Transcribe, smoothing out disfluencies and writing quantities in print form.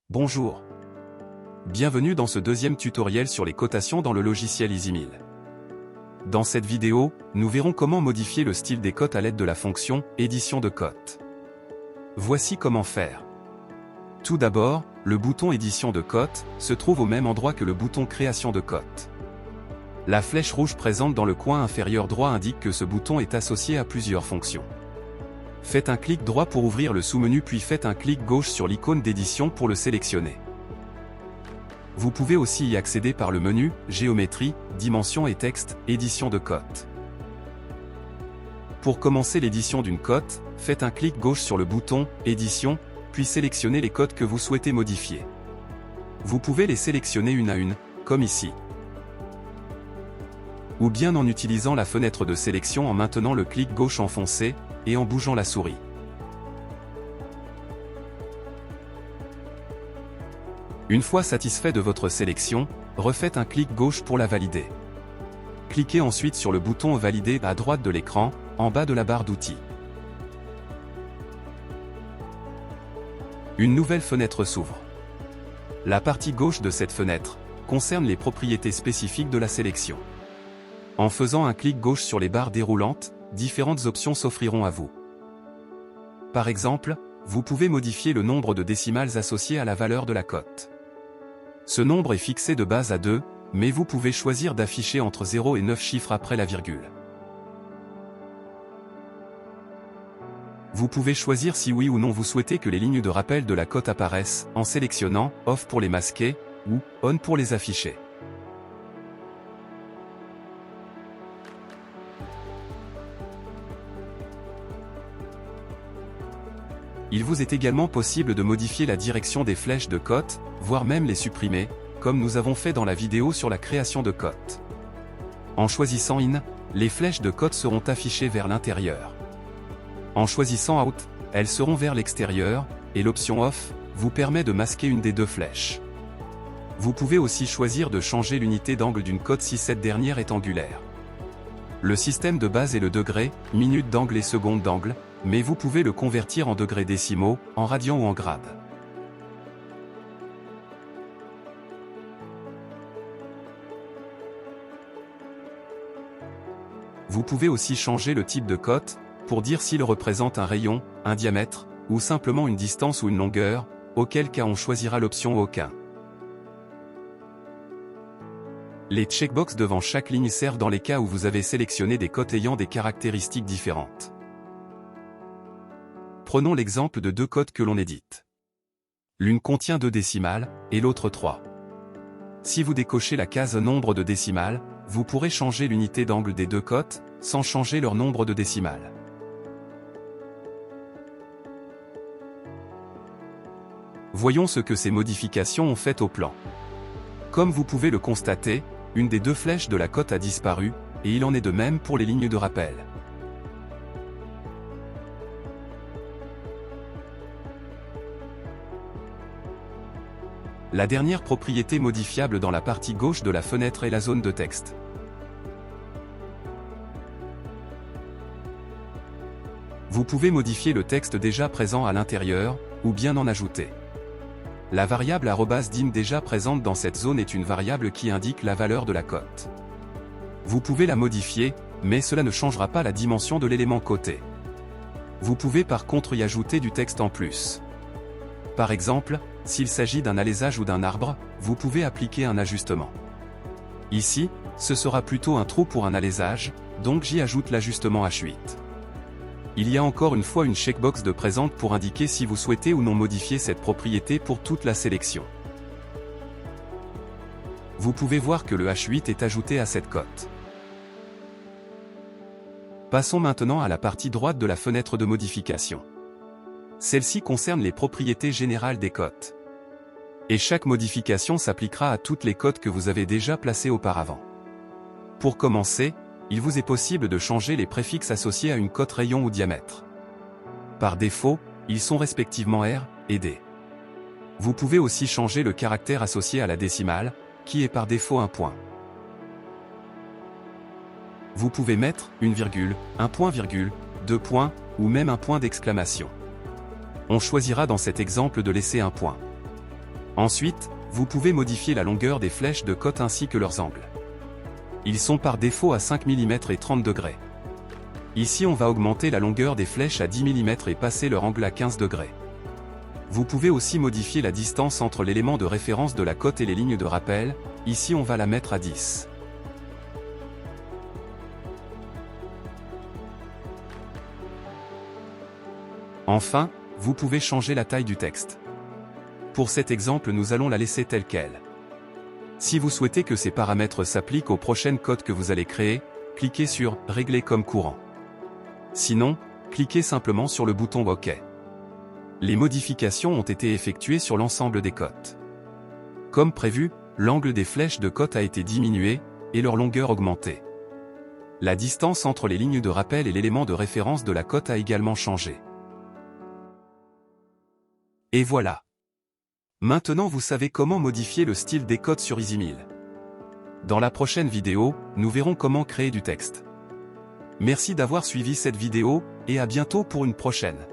Bonjour. Bienvenue dans ce deuxième tutoriel sur les cotations dans le logiciel EasyMill. Dans cette vidéo, nous verrons comment modifier le style des cotes à l'aide de la fonction « Édition de cotes ». Voici comment faire. Tout d'abord, le bouton « Édition de cotes » se trouve au même endroit que le bouton « Création de cotes ». La flèche rouge présente dans le coin inférieur droit indique que ce bouton est associé à plusieurs fonctions. Faites un clic droit pour ouvrir le sous-menu puis faites un clic gauche sur l'icône d'édition pour le sélectionner. Vous pouvez aussi y accéder par le menu « Géométrie, dimensions et texte, édition de cotes ». Pour commencer l'édition d'une cote, faites un clic gauche sur le bouton « Édition », puis sélectionnez les cotes que vous souhaitez modifier. Vous pouvez les sélectionner une à une, comme ici. Ou bien en utilisant la fenêtre de sélection en maintenant le clic gauche enfoncé, et en bougeant la souris. Une fois satisfait de votre sélection, refaites un clic gauche pour la valider. Cliquez ensuite sur le bouton « Valider » à droite de l'écran, en bas de la barre d'outils. Une nouvelle fenêtre s'ouvre. La partie gauche de cette fenêtre concerne les propriétés spécifiques de la sélection. En faisant un clic gauche sur les barres déroulantes, différentes options s'offriront à vous. Par exemple, vous pouvez modifier le nombre de décimales associées à la valeur de la cote. Ce nombre est fixé de base à 2, mais vous pouvez choisir d'afficher entre 0 et 9 chiffres après la virgule. Vous pouvez choisir si oui ou non vous souhaitez que les lignes de rappel de la cote apparaissent, en sélectionnant « Off » pour les masquer, ou « On » pour les afficher. Il vous est également possible de modifier la direction des flèches de cotes, voire même les supprimer, comme nous avons fait dans la vidéo sur la création de cotes. En choisissant In, les flèches de cotes seront affichées vers l'intérieur. En choisissant Out, elles seront vers l'extérieur, et l'option Off vous permet de masquer une des deux flèches. Vous pouvez aussi choisir de changer l'unité d'angle d'une cote si cette dernière est angulaire. Le système de base est le degré, minute d'angle et seconde d'angle, mais vous pouvez le convertir en degrés décimaux, en radians ou en grades. Vous pouvez aussi changer le type de cote, pour dire s'il représente un rayon, un diamètre, ou simplement une distance ou une longueur, auquel cas on choisira l'option aucun. Les checkbox devant chaque ligne servent dans les cas où vous avez sélectionné des cotes ayant des caractéristiques différentes. Prenons l'exemple de deux cotes que l'on édite. L'une contient 2 décimales, et l'autre 3. Si vous décochez la case nombre de décimales, vous pourrez changer l'unité d'angle des deux cotes, sans changer leur nombre de décimales. Voyons ce que ces modifications ont fait au plan. Comme vous pouvez le constater, une des deux flèches de la cote a disparu, et il en est de même pour les lignes de rappel. La dernière propriété modifiable dans la partie gauche de la fenêtre est la zone de texte. Vous pouvez modifier le texte déjà présent à l'intérieur, ou bien en ajouter. La variable @dim déjà présente dans cette zone est une variable qui indique la valeur de la cote. Vous pouvez la modifier, mais cela ne changera pas la dimension de l'élément coté. Vous pouvez par contre y ajouter du texte en plus. Par exemple, s'il s'agit d'un alésage ou d'un arbre, vous pouvez appliquer un ajustement. Ici, ce sera plutôt un trou pour un alésage, donc j'y ajoute l'ajustement H8. Il y a encore une fois une checkbox de présente pour indiquer si vous souhaitez ou non modifier cette propriété pour toute la sélection. Vous pouvez voir que le H8 est ajouté à cette cote. Passons maintenant à la partie droite de la fenêtre de modification. Celle-ci concerne les propriétés générales des cotes. Et chaque modification s'appliquera à toutes les cotes que vous avez déjà placées auparavant. Pour commencer, il vous est possible de changer les préfixes associés à une cote rayon ou diamètre. Par défaut, ils sont respectivement R et D. Vous pouvez aussi changer le caractère associé à la décimale, qui est par défaut un point. Vous pouvez mettre une virgule, un point virgule, 2 points, ou même un point d'exclamation. On choisira dans cet exemple de laisser un point. Ensuite, vous pouvez modifier la longueur des flèches de cote ainsi que leurs angles. Ils sont par défaut à 5 mm et 30 degrés. Ici on va augmenter la longueur des flèches à 10 mm et passer leur angle à 15 degrés. Vous pouvez aussi modifier la distance entre l'élément de référence de la cote et les lignes de rappel, ici on va la mettre à 10. Enfin, vous pouvez changer la taille du texte. Pour cet exemple nous allons la laisser telle qu'elle. Si vous souhaitez que ces paramètres s'appliquent aux prochaines cotes que vous allez créer, cliquez sur « Régler comme courant ». Sinon, cliquez simplement sur le bouton OK. Les modifications ont été effectuées sur l'ensemble des cotes. Comme prévu, l'angle des flèches de cote a été diminué, et leur longueur augmentée. La distance entre les lignes de rappel et l'élément de référence de la cote a également changé. Et voilà. Maintenant vous savez comment modifier le style des cotes sur EasyMill. Dans la prochaine vidéo, nous verrons comment créer du texte. Merci d'avoir suivi cette vidéo, et à bientôt pour une prochaine.